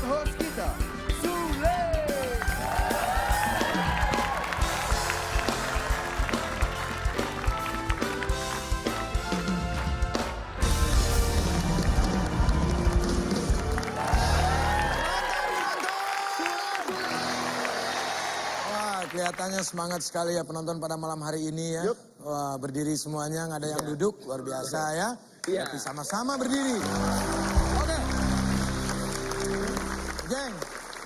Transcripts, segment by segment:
host kita, Sule. Kelihatannya semangat sekali ya penonton pada malam hari ini ya. Wah, berdiri semuanya, nggak ada yang duduk, luar biasa ya. Tapi sama-sama berdiri. Oke. Jeng,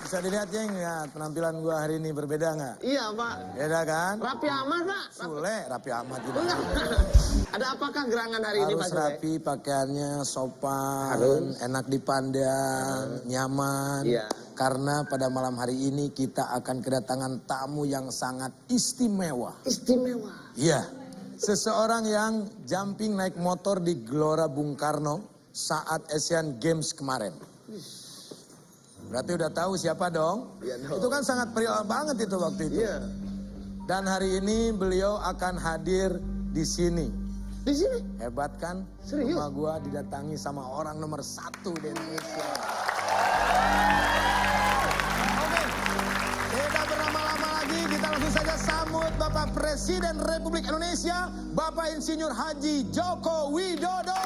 bisa dilihat Jeng ya penampilan gua hari ini berbeda nggak? Iya Pak. Beda kan? Rapi amat Pak. Sule, rapi amat juga. Enggak. Ada apakah gerangan hari ini Pak Harus Sule? rapi, pakaiannya sopan, Harus. enak dipandang, nyaman. Iya. Karena pada malam hari ini kita akan kedatangan tamu yang sangat istimewa. Istimewa. Iya, seseorang yang jumping naik motor di Gelora Bung Karno saat Asian Games kemarin. Berarti udah tahu siapa dong? Iya dong. Itu kan sangat perial banget itu waktu itu. Iya. Dan hari ini beliau akan hadir di sini. Di sini? Hebat kan? Serius? Rumah gua didatangi sama orang nomor 1 di Indonesia. Oke, tidak berlama-lama lagi, kita langsung saja sambut Bapak Presiden Republik Indonesia, Bapak Insinyur Haji Joko Widodo.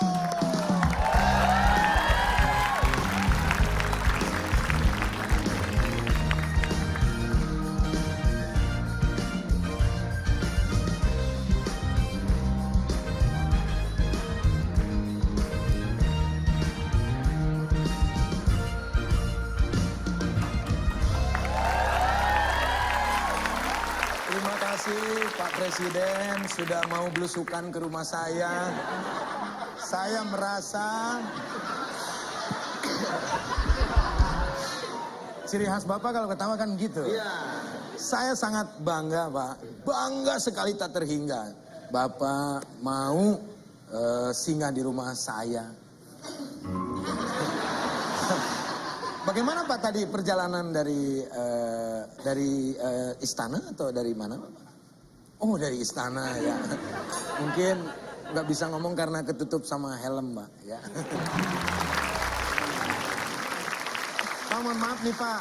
Terima kasih Pak Presiden sudah mau belusukan ke rumah saya. Saya merasa ciri khas Bapak kalau ketawa kan gitu. Iya. Saya sangat bangga Pak, bangga sekali tak terhingga. Bapak mau singgah di rumah saya. Bagaimana Pak tadi perjalanan dari istana atau dari mana Pak? Oh dari istana ya. Mungkin nggak bisa ngomong karena ketutup sama helm Pak ya. Pak mohon maaf nih Pak.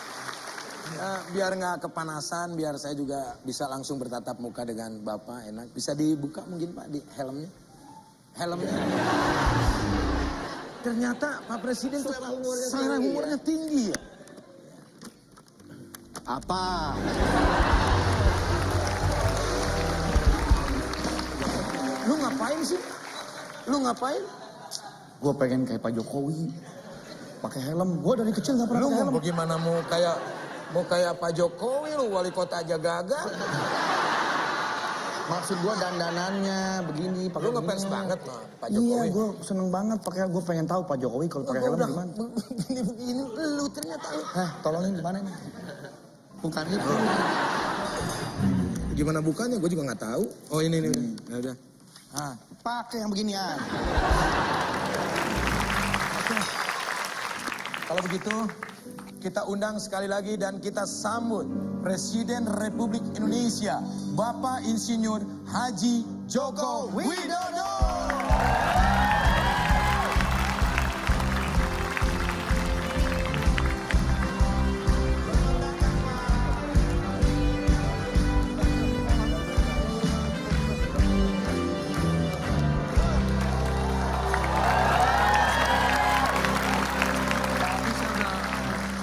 Biar nggak kepanasan, biar saya juga bisa langsung bertatap muka dengan Bapak enak. Bisa dibuka mungkin Pak di helmnya? Helmnya. Ternyata Pak Presiden tuh selera humornya tinggi ya. Apa? Lu ngapain sih? Lu ngapain? Gue pengen kayak Pak Jokowi, pakai helm. Gue dari kecil nggak pernah Lu pakai helm. mau bagaimana mau kayak Pak Jokowi lu wali kota aja gagal. Maksud gue dandanannya begini, pakai Lu ngefans begini. banget mah Pak Jokowi. Iya, gue seneng banget pakai. Gue pengen tahu Pak Jokowi kalau pakai helm gimana. Begini lu ternyata lu. Tolongin gimana nih? Bukan itu. Gimana bukannya gue juga nggak tahu. Oh ini nih. Ya udah. Pakai yang beginian. Kalau begitu, kita undang sekali lagi dan kita sambut Presiden Republik Indonesia, Bapak Insinyur Haji Joko Widodo.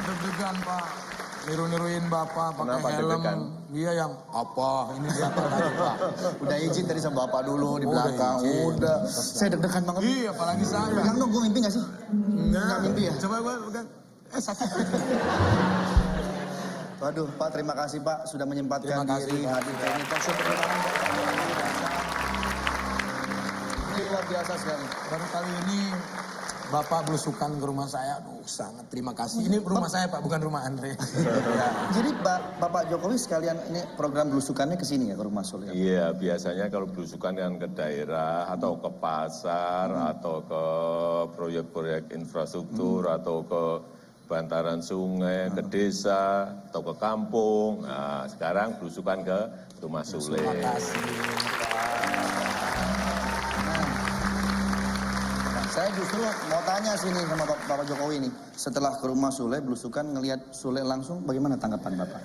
Deg-degan Pak, niru-niruin Bapak pakai Kenapa helm. deg-degan? Dia yang apa? Ini dia apa tadi Pak? Udah izin tadi sama Bapak dulu di Udah belakang. izin. Udah. Saya deg-degan banget. Iya, apalagi saya. Pegang dong, gue mimpi gak sih? Nggak mimpi ya? Coba gue pegang. Sakit. Waduh, Pak, terima kasih Pak sudah menyempatkan Terima kasih, diri Pak. hadir ke ini. Tepuk tangan buat Pak. Ini luar biasa sekali. Baru kali ini Bapak belusukan ke rumah saya. Aduh, sangat terima kasih. Ini rumah saya Pak, bukan rumah Andre. Ya. Jadi Bapak Jokowi sekalian ini program belusukannya ke sini ya, ke rumah Sule? Iya, biasanya kalau belusukan kan ke daerah atau ke pasar atau ke proyek-proyek infrastruktur atau ke bantaran sungai, ke desa atau ke kampung. Nah, sekarang belusukan ke rumah Sule. Terima kasih Pak. Saya justru mau tanya sini sama Bapak Jokowi nih. Setelah ke rumah Sule, belusukan ngelihat Sule langsung, bagaimana tanggapan Bapak?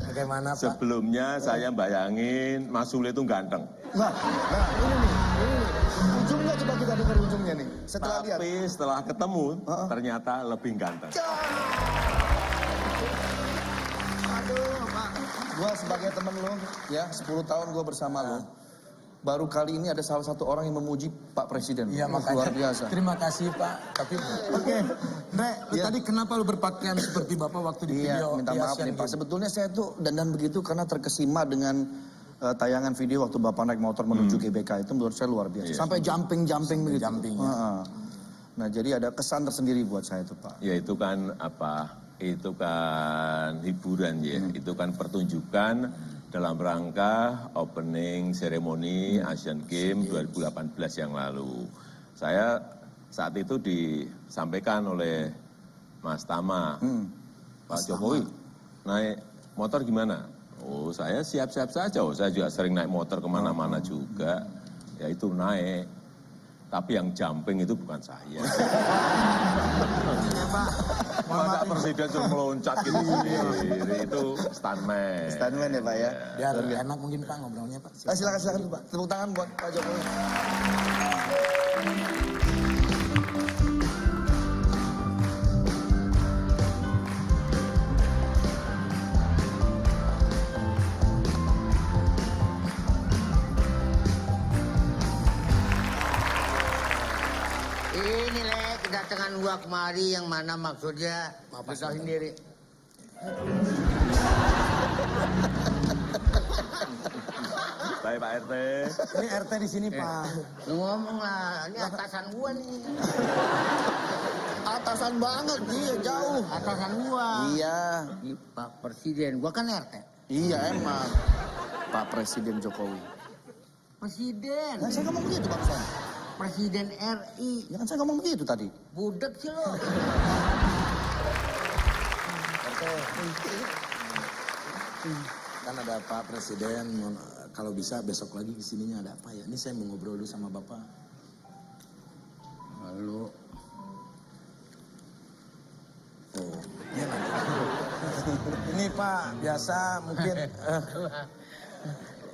Bagaimana Pak? Sebelumnya saya bayangin Mas Sule itu ganteng. Nah, ini nih. Ujungnya coba kita dengar ujungnya nih. Setelah lihat. Tapi setelah ketemu, ternyata lebih ganteng. Aduh, Pak. Gua sebagai temen lo, ya 10 tahun gua bersama lo. Baru kali ini ada salah satu orang yang memuji Pak Presiden. Iya, makanya. Luar biasa. Terima kasih Pak. Tapi oke, Ndre, lu tadi kenapa lu berpakaian seperti Bapak waktu di Iya, video minta di maaf Asian nih Pak. Games? Sebetulnya saya tuh dandan begitu karena terkesima dengan tayangan video waktu Bapak naik motor menuju GBK itu menurut saya luar biasa. Iya. Sampai jumping begitu. jumping, ya. Nah, jadi ada kesan tersendiri buat saya tuh Pak. Ya itu kan apa? Itu kan hiburan ya. Itu kan pertunjukan dalam rangka opening seremoni Asian Games 2018 yang lalu. Saya saat itu disampaikan oleh Mas Tama, Pak Jokowi, naik motor gimana? Oh saya siap-siap saja, saya juga sering naik motor kemana-mana juga. Ya itu naik, tapi yang jumping itu bukan saya. Masa presiden suruh meloncat gitu sendiri, itu stuntman. Stuntman ya Pak ya. Biar enak mungkin Pak ngobrolnya Pak. Silakan Pak. Tepuk tangan buat Pak Jokowi. Ini Le, kedatangan gua kemari yang mana maksudnya kita sendiri. Baik Pak RT. Ini RT di sini Pak. Lu ngomong lah, ini atasan gua nih. Atasan banget, iya jauh. Atasan gua. Iya, Ini Pak Presiden, gua kan RT. iya emang. Pak Presiden Jokowi. Presiden, Nah, saya ngomong begitu barusan. Presiden RI. Ya kan saya ngomong begitu tadi. Budek sih lo. Kan ada Pak Presiden, kalau bisa besok lagi kesininya ada apa ya? Ini saya mau ngobrol dulu sama Bapak. Lalu, Oh, iya nanti. Ini Pak, biasa mungkin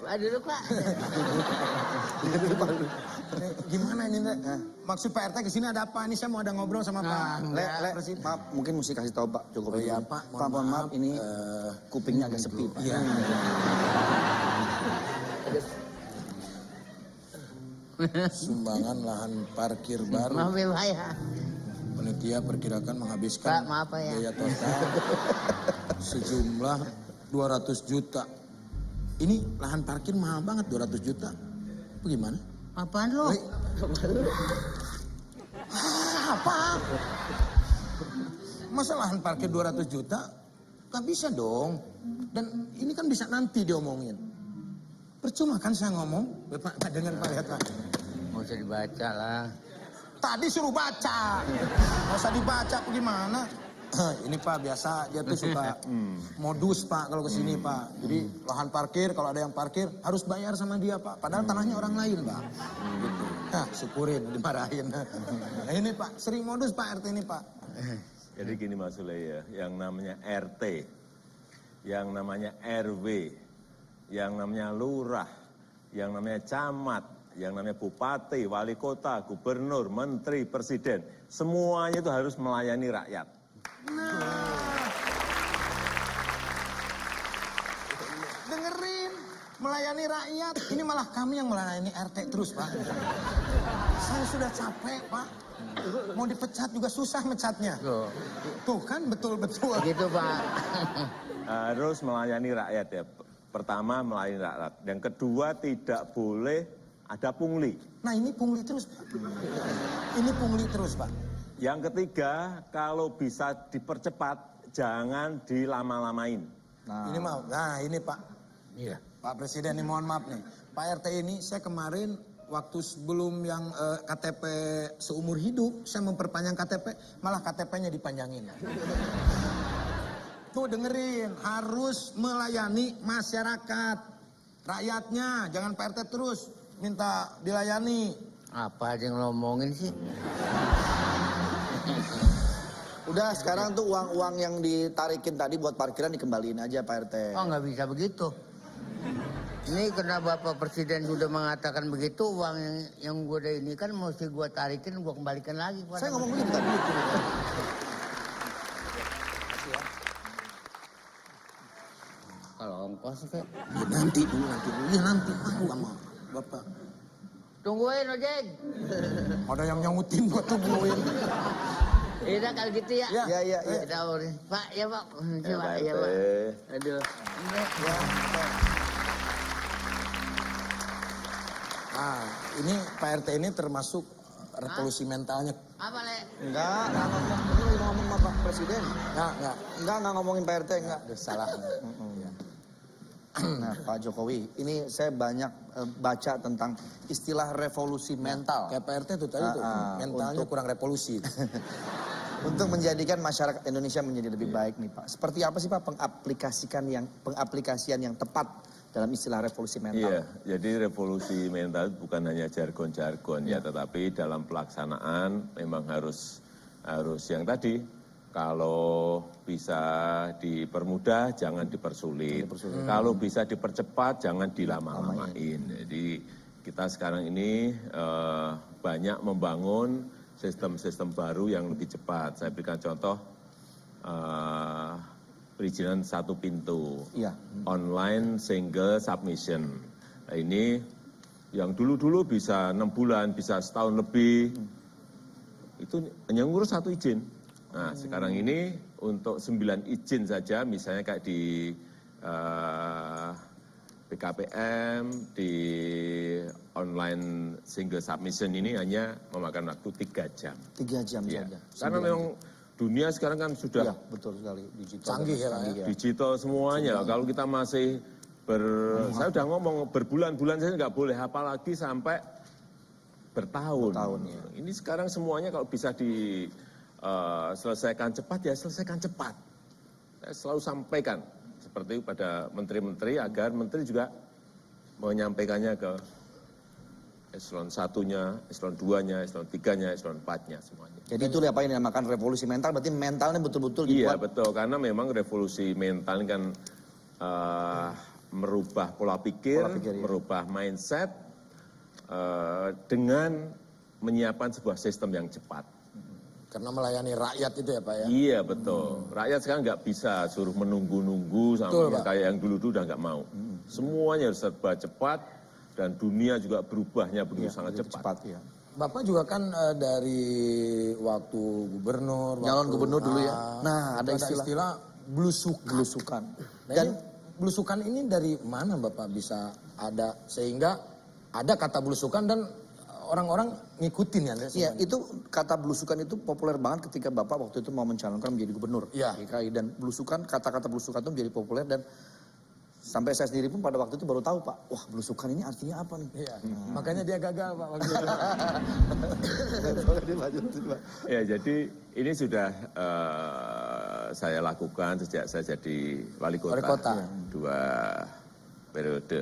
dulu Pak. ini gimana ini Ndre? Maksud Pak RT kesini ada apa? Ini saya mau ada ngobrol sama Pak. Maaf, mungkin mesti kasih tahu Pak Jokowi. Oh iya, dulu. Pak, Pak, mohon maaf, ini kupingnya agak sepi Pak. Iya. Sumbangan lahan parkir baru. Maaf ya Pak ya. Panitia perkirakan Pak, menghabiskan maaf Pak ya. biaya total sejumlah 200 juta. Ini lahan parkir mahal banget 200 juta. Bagaimana? Apaan lo? Apa? Masa lahan parkir 200 juta? Gak bisa dong. Dan ini kan bisa nanti diomongin. Percuma kan saya ngomong. Pak, dengan Pak lihat Pak. Mau usah dibaca lah. Tadi suruh baca. Nggak usah dibaca gimana? Ini Pak biasa dia tuh suka modus Pak kalau kesini Pak. Jadi lahan parkir kalau ada yang parkir harus bayar sama dia Pak. Padahal tanahnya orang lain Pak. Gitu. Nah syukurin dimarahin. Nah, ini Pak sering modus Pak RT ini Pak. Jadi gini Mas Sule ya, yang namanya RT, yang namanya RW, yang namanya lurah, yang namanya camat, yang namanya bupati, wali kota, gubernur, menteri, presiden, semuanya itu harus melayani rakyat. Dengerin, melayani rakyat. Ini malah kami yang melayani RT terus Pak. Saya sudah capek Pak. Mau dipecat juga susah mecatnya. Tuh kan betul-betul. Gitu Pak. Harus melayani rakyat ya. Pertama melayani rakyat. Yang kedua tidak boleh ada pungli. Nah ini pungli terus Pak. Ini pungli terus Pak. Yang ketiga kalau bisa dipercepat jangan dilama-lamain. Ini mau, nah ini Pak. Iya. Pak Presiden ini mohon maaf nih. Pak RT ini saya kemarin waktu sebelum yang KTP seumur hidup saya memperpanjang KTP malah KTP-nya dipanjangin. Tuh dengerin, harus melayani masyarakat, rakyatnya, jangan Pak RT terus minta dilayani. Apa aja yang ngomongin sih? Udah sekarang tuh uang-uang yang ditarikin tadi buat parkiran dikembaliin aja Pak RT. Oh nggak bisa begitu. Ini karena Bapak Presiden sudah mengatakan begitu, uang yang gue udah ini kan mesti gue tarikin, gue kembalikan lagi. Saya ngomong begitu tadi. Kalau ongkos kayak Ya, nanti dulu. Ya nanti aku sama Bapak. tungguin ojek. Ada yang nyautin buat tungguin. Iya kalau gitu ya. Ya. Iya. Kita urin. Pak, ya Pak. Coba, Pak ya RT. Pak. Aduh. Nah, ini Pak RT ini termasuk revolusi mentalnya. Apa Le? Enggak ngomong. Ini lagi ngomong sama Pak Presiden. Enggak, Enggak ngomongin Pak RT, enggak. ada salah. Nah, Pak Jokowi, ini saya banyak baca tentang istilah revolusi mental. Kayak Pak RT tuh tadi tuh, mentalnya kurang revolusi. Untuk menjadikan masyarakat Indonesia menjadi lebih baik nih Pak. Seperti apa sih Pak pengaplikasian yang tepat dalam istilah revolusi mental? Iya, jadi revolusi mental bukan hanya jargon-jargon ya, tetapi dalam pelaksanaan memang harus yang tadi, kalau bisa dipermudah jangan dipersulit, kalau bisa dipercepat jangan dilama-lamain. Jadi kita sekarang ini banyak membangun sistem-sistem baru yang lebih cepat. Saya berikan contoh perizinan satu pintu, Iya. online single submission. Nah, ini yang dulu-dulu bisa 6 bulan, bisa setahun lebih, itu hanya ngurus satu izin. Nah, sekarang ini untuk 9 izin saja, misalnya kayak di BKPM, di online single submission ini hanya memakan waktu 3 jam. 3 jam Ya. saja. Karena memang dunia sekarang kan sudah Iya, betul sekali. Digital. Canggih ya, Pak, ya. digital semuanya. Kalau kita masih saya udah ngomong berbulan-bulan saya nggak boleh, apalagi sampai bertahun. Ya. Ini sekarang semuanya kalau bisa diselesaikan cepat ya selesaikan cepat. Saya selalu sampaikan seperti pada menteri-menteri agar menteri juga menyampaikannya ke eselon 1-nya, eselon 2-nya, eselon 3-nya, eselon 4-nya semuanya. Jadi itu apa yang dinamakan revolusi mental, berarti mentalnya betul-betul Iya dibuat. betul, karena memang revolusi mental ini kan merubah pola pikir, Iya. merubah mindset dengan menyiapkan sebuah sistem yang cepat. Karena melayani rakyat itu ya Pak ya. Iya betul, rakyat sekarang nggak bisa suruh menunggu-nunggu Betul, sampai Pak. kayak yang dulu udah nggak mau. Semuanya harus serba cepat dan dunia juga berubahnya begitu sangat cepat. ya. Bapak juga kan dari waktu gubernur, Nyalon waktu- gubernur dulu ya. Ah, Nah, ada itu istilah belusukan. belusukan. Nah, Dan ini belusukan ini dari mana Bapak bisa ada sehingga ada kata belusukan dan orang-orang ngikutin ya? iya, itu kata belusukan itu populer banget ketika Bapak waktu itu mau mencalonkan menjadi gubernur Iya. DKI, dan belusukan, kata-kata belusukan itu menjadi populer, dan sampai saya sendiri pun pada waktu itu baru tahu Pak, wah belusukan ini artinya apa nih? Iya. Makanya dia gagal Pak waktu itu. Ya jadi ini sudah saya lakukan sejak saya jadi wali kota, Wali kota. 2 periode.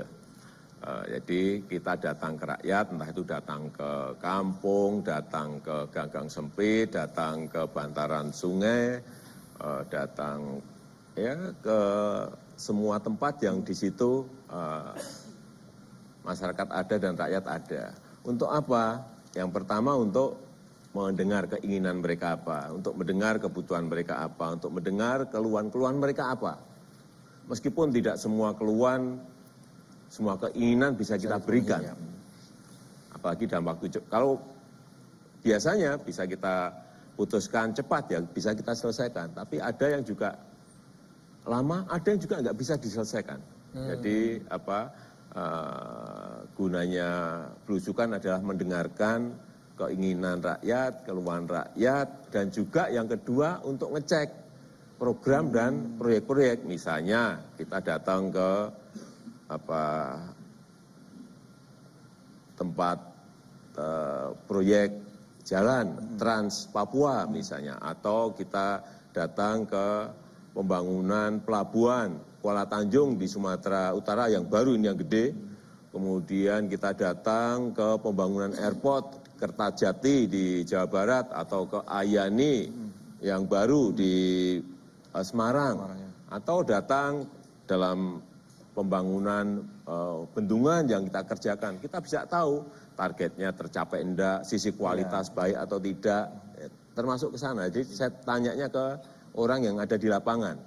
Jadi kita datang ke rakyat, entah itu datang ke kampung, datang ke ganggang sempit, datang ke bantaran sungai, datang ya ke semua tempat yang di situ masyarakat ada dan rakyat ada. Untuk apa? Yang pertama untuk mendengar keinginan mereka apa, untuk mendengar kebutuhan mereka apa, untuk mendengar keluhan-keluhan mereka apa. Meskipun tidak semua keluhan, semua keinginan bisa kita berikan. Apalagi dalam waktu cepat. Kalau biasanya bisa kita putuskan cepat ya, bisa kita selesaikan. Tapi ada yang juga lama, ada yang juga nggak bisa diselesaikan. Jadi gunanya belusukan adalah mendengarkan keinginan rakyat, keluhan rakyat, dan juga yang kedua untuk ngecek program dan proyek-proyek. Misalnya kita datang ke tempat proyek jalan Trans Papua misalnya, atau kita datang ke pembangunan pelabuhan Kuala Tanjung di Sumatera Utara yang baru ini yang gede. Kemudian kita datang ke pembangunan airport Kertajati di Jawa Barat atau ke Ayani yang baru di Semarang. Atau datang dalam pembangunan bendungan yang kita kerjakan. Kita bisa tahu targetnya tercapai enggak, sisi kualitas baik atau tidak, termasuk ke sana. Jadi saya tanyanya ke orang yang ada di lapangan.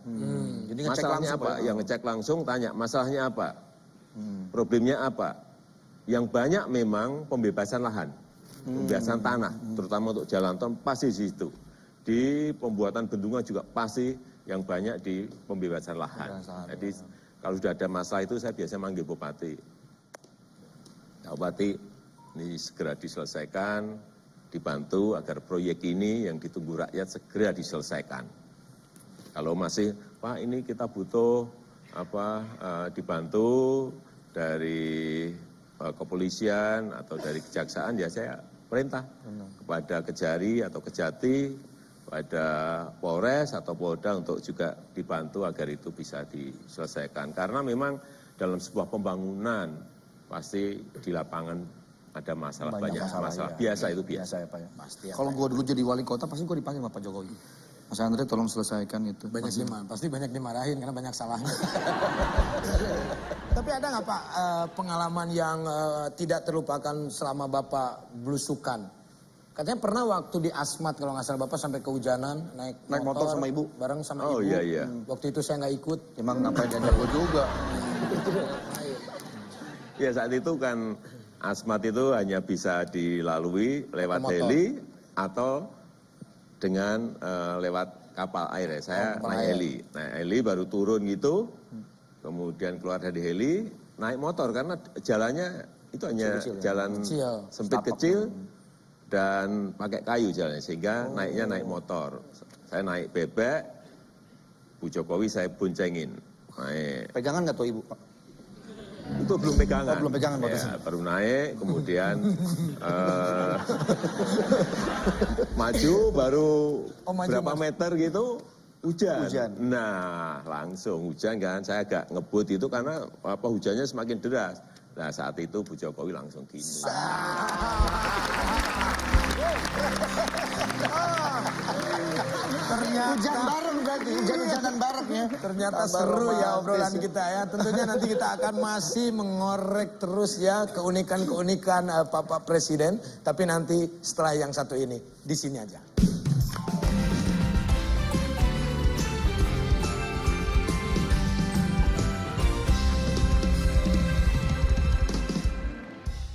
Jadi ngecek Masalahnya langsung, apa? Pak. Yang ngecek langsung tanya, masalahnya apa? Problemnya apa? Yang banyak memang pembebasan lahan, pembebasan tanah, terutama untuk jalan tol pasti di situ. Di pembuatan bendungan juga pasti yang banyak di pembebasan lahan. Jadi kalau sudah ada masalah itu saya biasanya manggil Bupati. Pak Bupati, ini segera diselesaikan, dibantu agar proyek ini yang ditunggu rakyat segera diselesaikan. Kalau masih, Pak ini kita butuh dibantu dari kepolisian atau dari kejaksaan, ya saya perintah kepada Kejari atau Kejati, pada Polres atau Polda untuk juga dibantu agar itu bisa diselesaikan. Karena memang dalam sebuah pembangunan pasti di lapangan ada masalah, banyak masalah. Ya. Biasa itu biasa. Ya, Pak, ya. Pasti ya, Kalau Pak. gue dulu jadi wali kota pasti gue dipanggil sama Pak Jokowi. Mas Andre tolong selesaikan itu. Pasti banyak dimarahin karena banyak salahnya. Tapi ada nggak Pak pengalaman yang tidak terlupakan selama Bapak belusukan? Katanya pernah waktu di Asmat kalau nggak salah Bapak sampai kehujanan naik motor sama ibu. bareng sama Oh, ibu. iya. Waktu itu saya nggak ikut. Emang ngapain diajak gue juga? Ya saat itu kan Asmat itu hanya bisa dilalui lewat motor. heli atau dengan lewat kapal air ya. Saya naik heli baru turun gitu, kemudian keluar dari heli naik motor karena jalannya itu hanya jalan sempit kecil dan pakai kayu jalannya sehingga naiknya naik motor. Saya naik bebek, Bu Jokowi saya boncengin. Naik. Pegangan nggak tuh ibu, Pak? Itu belum pegangan. Belum pegangan ya, baru naik, kemudian maju, baru berapa meter gitu hujan. Nah, langsung hujan kan. Saya agak ngebut itu karena hujannya semakin deras. Nah, saat itu Bu Jokowi langsung gini. Hujan bareng berarti, hujan-hujanan bareng ya. Ternyata seru ya obrolan kita ya. Tentunya nanti kita akan masih mengorek terus ya keunikan-keunikan Bapak Presiden. Tapi nanti setelah yang satu ini, di sini aja.